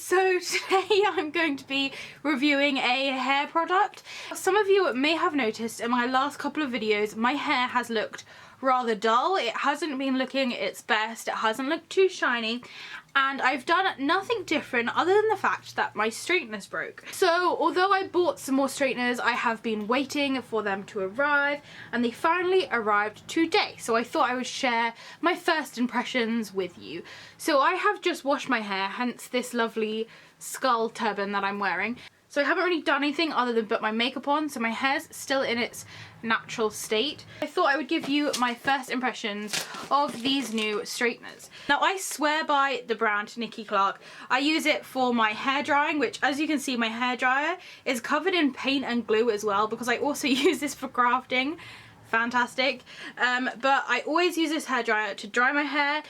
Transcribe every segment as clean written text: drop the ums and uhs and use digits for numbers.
So today I'm going to be reviewing a hair product. Some of you may have noticed in my last couple of videos my hair has looked rather dull. It hasn't been looking its best, it hasn't looked too shiny, and I've done nothing different other than the fact that my straighteners broke. So although I bought some more straighteners, I have been waiting for them to arrive, and they finally arrived today. So I thought I would share my first impressions with you. So I have just washed my hair, hence this lovely skull turban that I'm wearing. So I haven't really done anything other than put my makeup on, so my hair's still in its natural state. I thought I would give you my first impressions of these new straighteners. Now I swear by the brand Nicky Clarke. I use it for my hair drying, which as you can see my hair dryer is covered in paint and glue as well, because I also use this for crafting. Fantastic. But I always use this hair dryer to dry my hair.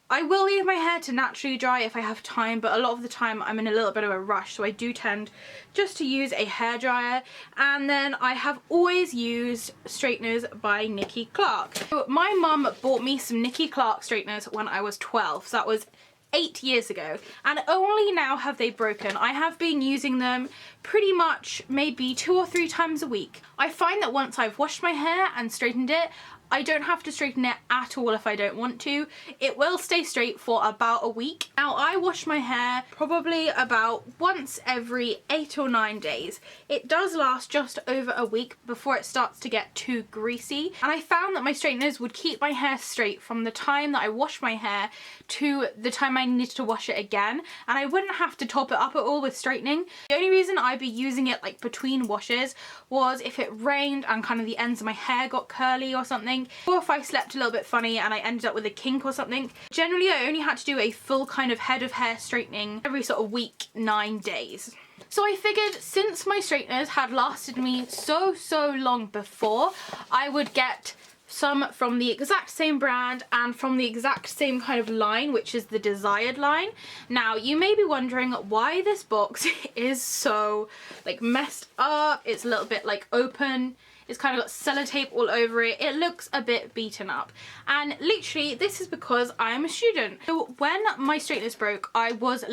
I will leave my hair to naturally dry if I have time, but a lot of the time I'm in a little bit of a rush, so I do tend just to use a hairdryer. And then I have always used straighteners by Nicky Clarke. So my mum bought me some Nicky Clarke straighteners when I was 12, so that was 8 years ago, and only now have they broken. I have been using them pretty much maybe 2 or 3 times a week. I find that once I've washed my hair and straightened it, I don't have to straighten it at all if I don't want to. It will stay straight for about a week. Now I wash my hair probably about once every 8 or 9 days. It does last just over a week before it starts to get too greasy, and I found that my straighteners would keep my hair straight from the time that I wash my hair to the time I needed to wash it again, and I wouldn't have to top it up at all with straightening. The only reason I'd be using it like between washes was if it rained and kind of the ends of my hair got curly or something, or if I slept a little bit funny and I ended up with a kink or something. Generally I only had to do a full kind of head of hair straightening every sort of week, 9 days. So I figured since my straighteners had lasted me so long before, I would get some from the exact same brand and from the exact same kind of line, which is the DesiRED line. Now you may be wondering why this box is so like messed up. It's a little bit like open. It's kind of got sellotape all over it. It looks a bit beaten up. And literally this is because I'm a student. So when my straighteners broke, I was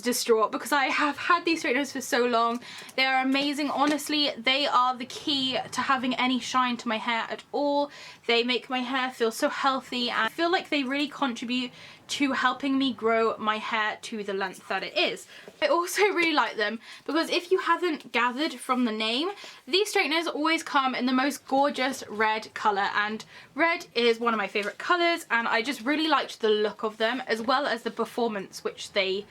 distraught because I have had these straighteners for so long. They are amazing. Honestly, they are the key to having any shine to my hair at all. They make my hair feel so healthy, and I feel like they really contribute to helping me grow my hair to the length that it is. I also really like them because if you haven't gathered from the name, these straighteners always come in the most gorgeous red colour, and red is one of my favourite colours, and I just really liked the look of them as well as the performance which they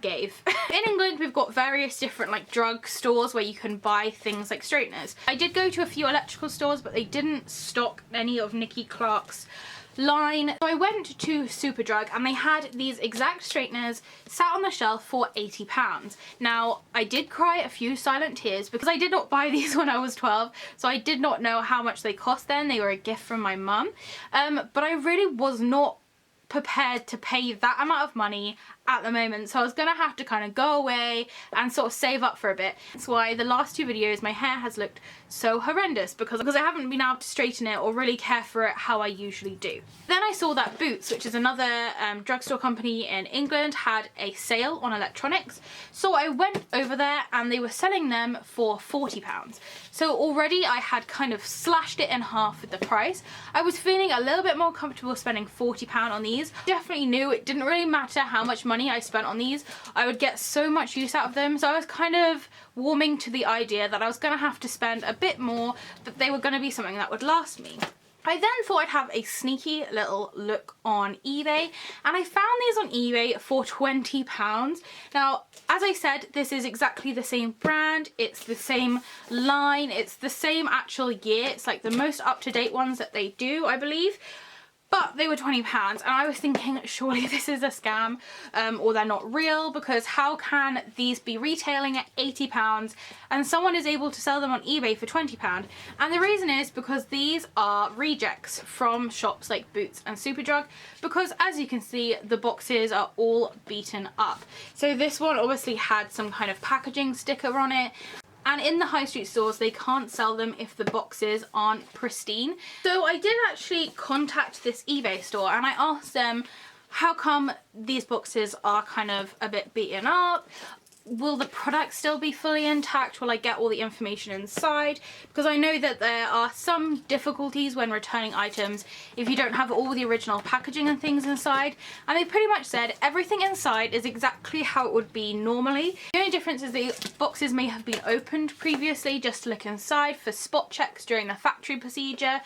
gave. In England we've got various different like drug stores where you can buy things like straighteners. I did go to a few electrical stores, but they didn't stock any of Nicky Clarke's line. So I went to Superdrug and they had these exact straighteners sat on the shelf for £80. Now I did cry a few silent tears because I did not buy these when I was 12, so I did not know how much they cost then. They were a gift from my mum, but I really was not prepared to pay that amount of money at the moment, so I was gonna have to kind of go away and sort of save up for a bit. That's why the last 2 videos my hair has looked so horrendous, because I haven't been able to straighten it or really care for it how I usually do. Then I saw that Boots, which is another drugstore company in England, had a sale on electronics, so I went over there and they were selling them for £40. So already I had kind of slashed it in half with the price. I was feeling a little bit more comfortable spending £40 on these. Definitely knew it didn't really matter how much money I spent on these, I would get so much use out of them, so I was kind of warming to the idea that I was going to have to spend a bit more, but they were going to be something that would last me. I then thought I'd have a sneaky little look on eBay, and I found these on eBay for £20. Now, as I said, this is exactly the same brand, it's the same line, it's the same actual year, it's like the most up-to-date ones that they do, I believe. But they were £20, and I was thinking surely this is a scam, or they're not real, because how can these be retailing at £80 and someone is able to sell them on eBay for £20? And the reason is because these are rejects from shops like Boots and Superdrug, because as you can see the boxes are all beaten up. So this one obviously had some kind of packaging sticker on it, and in the high street stores they can't sell them if the boxes aren't pristine. So I did actually contact this eBay store and I asked them How come these boxes are kind of a bit beaten up? Will the product still be fully intact? Will I get all the information inside? Because I know that there are some difficulties when returning items if you don't have all the original packaging and things inside. And they pretty much said everything inside is exactly how it would be normally. The only difference is the boxes may have been opened previously just to look inside for spot checks during the factory procedure,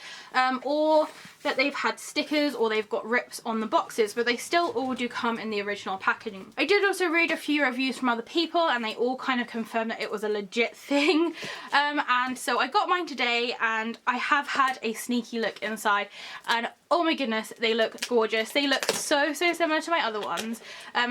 or that they've had stickers or they've got rips on the boxes, but they still all do come in the original packaging. I did also read a few reviews from other people and they all kind of confirmed that it was a legit thing, and so I got mine today and I have had a sneaky look inside, and oh my goodness, they look gorgeous. They look so similar to my other ones,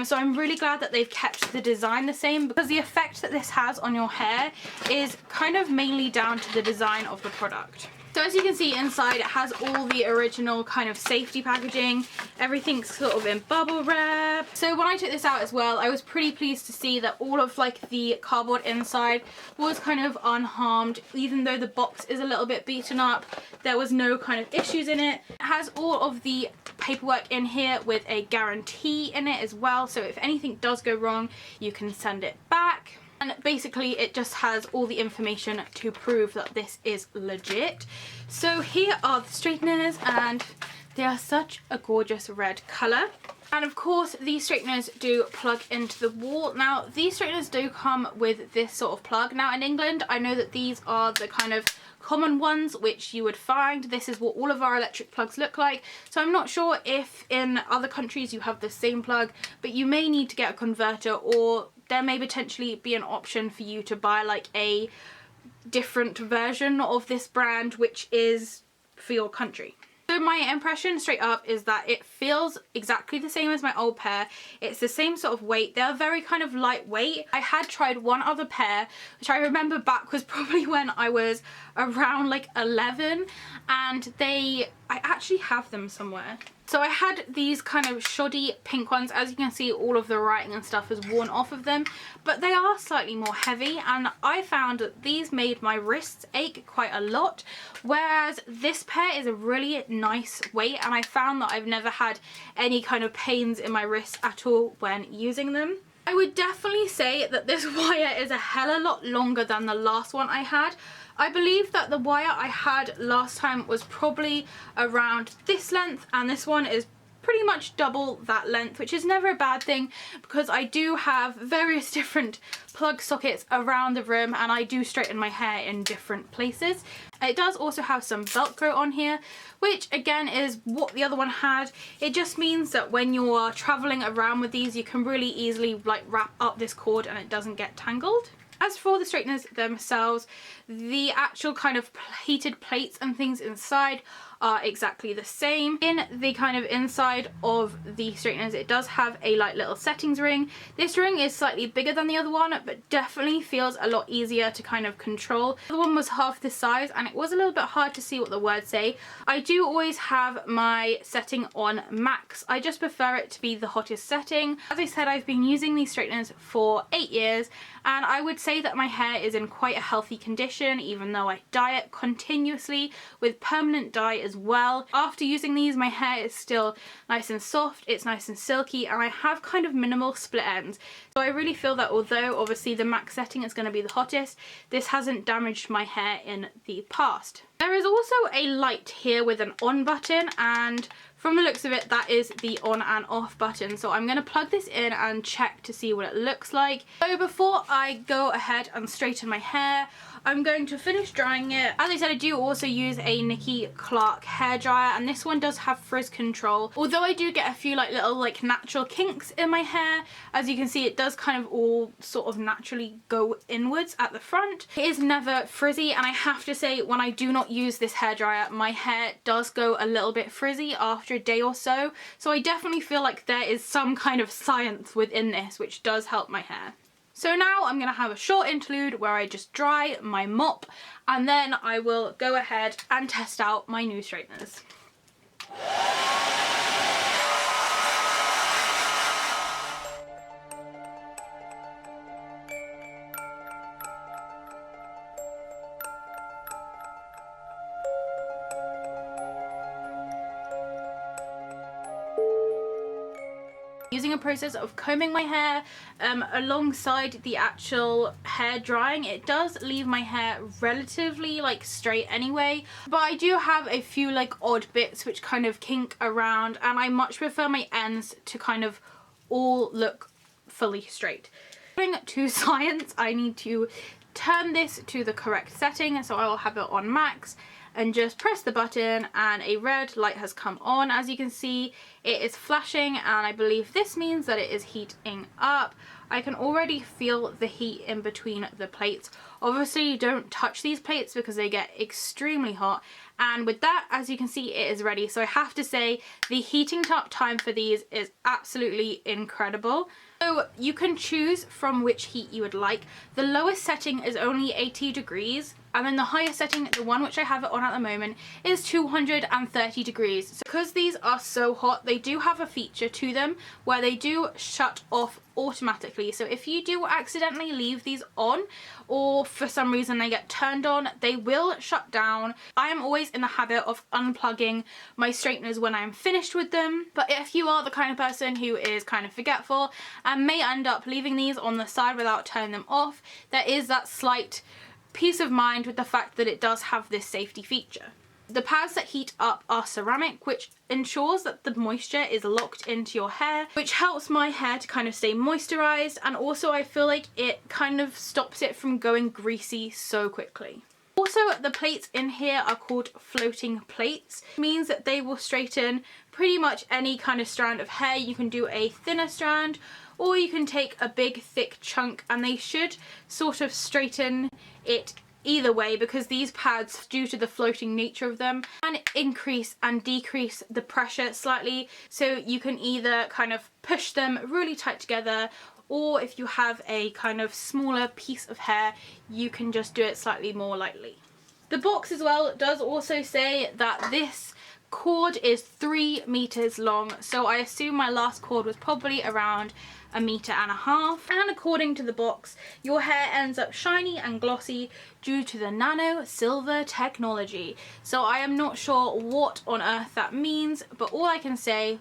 so I'm really glad that they've kept the design the same, because the effect that this has on your hair is kind of mainly down to the design of the product. So as you can see inside, it has all the original kind of safety packaging. Everything's sort of in bubble wrap. So when I took this out as well, I was pretty pleased to see that all of like the cardboard inside was kind of unharmed. Even though the box is a little bit beaten up, there was no kind of issues in it. It has all of the paperwork in here with a guarantee in it as well. So if anything does go wrong, you can send it back. And basically it just has all the information to prove that this is legit. So here are the straighteners, and they are such a gorgeous red colour. And of course these straighteners do plug into the wall. Now these straighteners do come with this sort of plug. Now in England I know that these are the kind of common ones which you would find. This is what all of our electric plugs look like. So I'm not sure if in other countries you have the same plug, but you may need to get a converter, or there may potentially be an option for you to buy like a different version of this brand which is for your country. So my impression straight up is that it feels exactly the same as my old pair. It's the same sort of weight. They're very kind of lightweight. I had tried one other pair, which I remember back was probably when I was around like 11, and I actually have them somewhere. So I had these kind of shoddy pink ones. As you can see, all of the writing and stuff is worn off of them, but they are slightly more heavy, and I found that these made my wrists ache quite a lot, whereas this pair is a really nice weight, and I found that I've never had any kind of pains in my wrists at all when using them. I would definitely say that this wire is a hell a lot longer than the last one I had. I believe that the wire I had last time was probably around this length, and this one is pretty much double that length, which is never a bad thing because I do have various different plug sockets around the room and I do straighten my hair in different places. It does also have some Velcro on here, which again is what the other one had. It just means that when you're traveling around with these, you can really easily like wrap up this cord and it doesn't get tangled. As for the straighteners themselves, the actual kind of heated plates and things inside are exactly the same. In the kind of inside of the straighteners, it does have a like little settings ring. This ring is slightly bigger than the other one, but definitely feels a lot easier to kind of control. The other one was half this size and it was a little bit hard to see what the words say. I do always have my setting on max. I just prefer it to be the hottest setting. As I said, I've been using these straighteners for 8 years and I would say that my hair is in quite a healthy condition, even though I dye it continuously with permanent dye as well. After using these, my hair is still nice and soft, it's nice and silky, and I have kind of minimal split ends. So I really feel that although obviously the max setting is going to be the hottest, this hasn't damaged my hair in the past. There is also a light here with an on button, and from the looks of it, that is the on and off button. So I'm going to plug this in and check to see what it looks like. So before I go ahead and straighten my hair, I'm going to finish drying it. As I said, I do also use a Nicky Clarke hairdryer, and this one does have frizz control. Although I do get a few like little like natural kinks in my hair, as you can see, it does kind of all sort of naturally go inwards at the front. It is never frizzy, and I have to say, when I do not use this hairdryer, my hair does go a little bit frizzy after a day or so. So I definitely feel like there is some kind of science within this which does help my hair. So now I'm going to have a short interlude where I just dry my mop, and then I will go ahead and test out my new straighteners. Using a process of combing my hair alongside the actual hair drying, it does leave my hair relatively like straight anyway, but I do have a few like odd bits which kind of kink around, and I much prefer my ends to kind of all look fully straight. According to science, I need to turn this to the correct setting, so I will have it on max and just press the button and a red light has come on. As you can see, it is flashing, and I believe this means that it is heating up. I can already feel the heat in between the plates. Obviously don't touch these plates because they get extremely hot, and with that, as you can see, it is ready. So I have to say the heating up time for these is absolutely incredible. So you can choose from which heat you would like. The lowest setting is only 80 degrees, and then the highest setting, the one which I have it on at the moment, is 230 degrees. So because these are so hot, they do have a feature to them where they do shut off automatically. So if you do accidentally leave these on, or for some reason they get turned on, they will shut down. I am always in the habit of unplugging my straighteners when I'm finished with them, but if you are the kind of person who is kind of forgetful and may end up leaving these on the side without turning them off, there is that slight peace of mind with the fact that it does have this safety feature. The pads that heat up are ceramic, which ensures that the moisture is locked into your hair, which helps my hair to kind of stay moisturized, and also I feel like it kind of stops it from going greasy so quickly. Also, the plates in here are called floating plates. It means that they will straighten pretty much any kind of strand of hair. You can do a thinner strand, or you can take a big thick chunk, and they should sort of straighten it either way, because these pads, due to the floating nature of them, can increase and decrease the pressure slightly. So you can either kind of push them really tight together, or if you have a kind of smaller piece of hair, you can just do it slightly more lightly. The box as well does also say that this cord is 3 meters long, so I assume my last cord was probably around 1.5 meters. And according to the box, your hair ends up shiny and glossy due to the nano silver technology. So I am not sure what on earth that means, but all I can say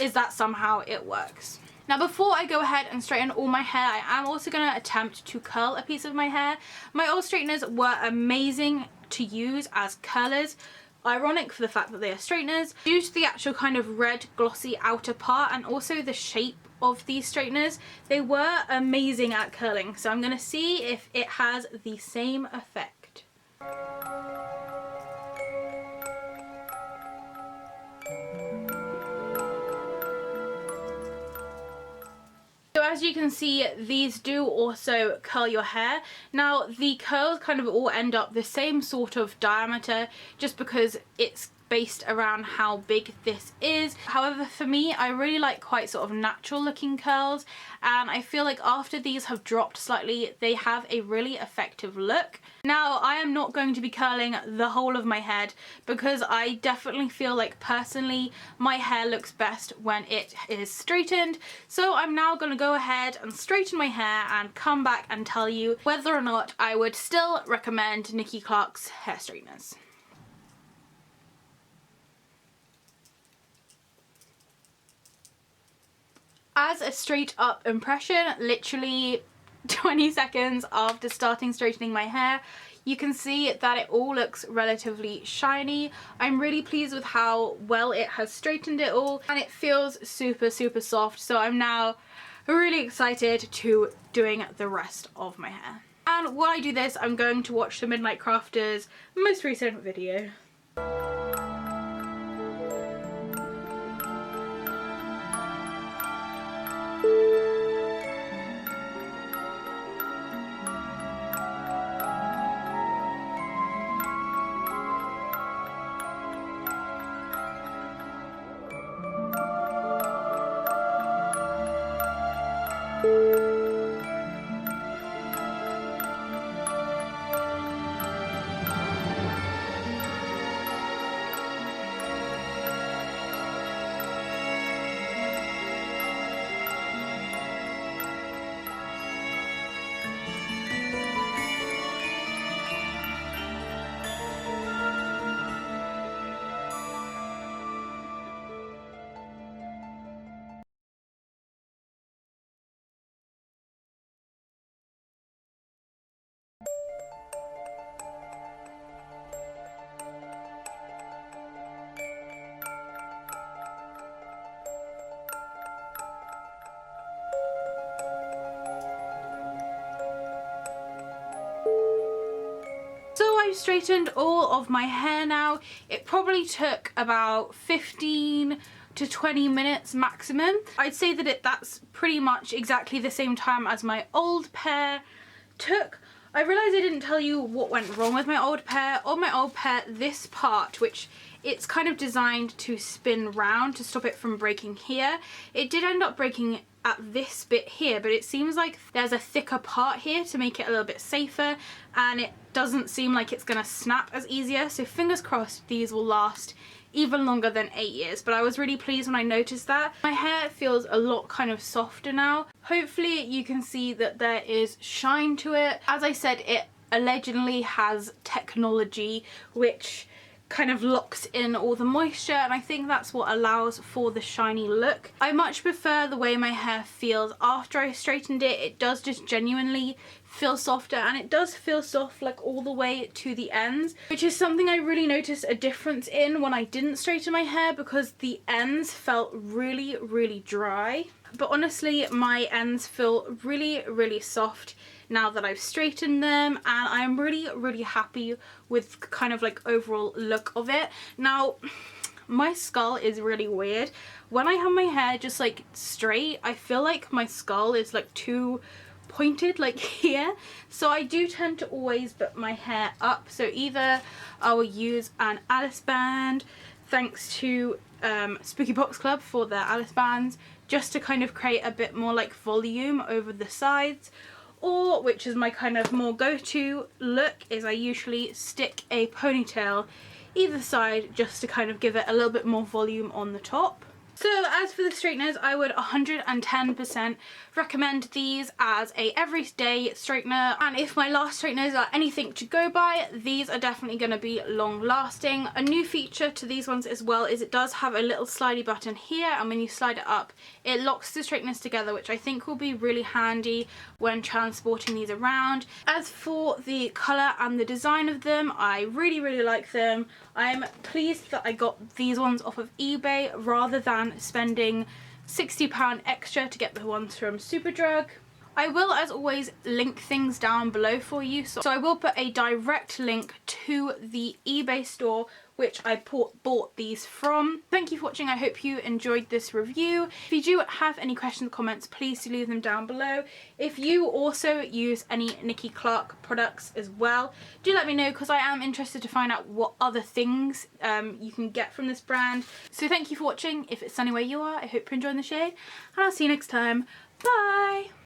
is that somehow it works. Now, before I go ahead and straighten all my hair, I am also going to attempt to curl a piece of my hair. My old straighteners were amazing to use as curlers. Ironic for the fact that they are straighteners, due to the actual kind of red glossy outer part and also the shape of these straighteners, they were amazing at curling. So I'm going to see if it has the same effect. So as you can see, these do also curl your hair. Now the curls kind of all end up the same sort of diameter, just because it's based around how big this is. However, for me, I really like quite sort of natural looking curls, and I feel like after these have dropped slightly, they have a really effective look. Now, I am not going to be curling the whole of my head, because I definitely feel like personally my hair looks best when it is straightened. So I'm now going to go ahead and straighten my hair and come back and tell you whether or not I would still recommend Nicky Clarke's hair straighteners. As a straight up impression, literally 20 seconds after starting straightening my hair, you can see that it all looks relatively shiny. I'm really pleased with how well it has straightened it all, and it feels super soft. So I'm now really excited to doing the rest of my hair. And while I do this, I'm going to watch the Midnight Crafters' most recent video. I've straightened all of my hair now, it probably took about 15 to 20 minutes maximum. I'd say that that's pretty much exactly the same time as my old pair took. I realised I didn't tell you what went wrong with my old pair. On my old pair, this part, which it's kind of designed to spin round to stop it from breaking here, it did end up breaking at this bit here, but it seems like there's a thicker part here to make it a little bit safer, and it doesn't seem like it's gonna snap as easier, so fingers crossed these will last even longer than 8 years. But I was really pleased when I noticed that. My hair feels a lot kind of softer now. Hopefully you can see that there is shine to it. As I said, it allegedly has technology which kind of locks in all the moisture, and I think that's what allows for the shiny look. I much prefer the way my hair feels after I straightened it. It does just genuinely feel softer, and it does feel soft like all the way to the ends, which is something I really noticed a difference in when I didn't straighten my hair, because the ends felt really dry. But honestly, my ends feel really soft now that I've straightened them, and I'm really happy with kind of like overall look of it. Now, my skull is really weird. When I have my hair just like straight, I feel like my skull is like too pointed like here, so I do tend to always put my hair up. So either I will use an Alice band, thanks to Spooky Box Club for their Alice bands, just to kind of create a bit more like volume over the sides, or, which is my kind of more go-to look, is I usually stick a ponytail either side just to kind of give it a little bit more volume on the top. So as for the straighteners, I would 110% recommend these as a everyday straightener, and if my last straighteners are anything to go by, these are definitely going to be long lasting. A new feature to these ones as well is it does have a little slidey button here, and when you slide it up it locks the straighteners together, which I think will be really handy when transporting these around. As for the colour and the design of them, I really like them. I'm pleased that I got these ones off of eBay rather than spending £60 extra to get the ones from Superdrug. I will, as always, link things down below for you, so I will put a direct link to the eBay store which I bought these from. Thank you for watching. I hope you enjoyed this review. If you do have any questions or comments, please do leave them down below. If you also use any Nicky Clarke products as well, do let me know, because I am interested to find out what other things you can get from this brand. So thank you for watching. If it's sunny where you are, I hope you're enjoying the shade, and I'll see you next time. Bye!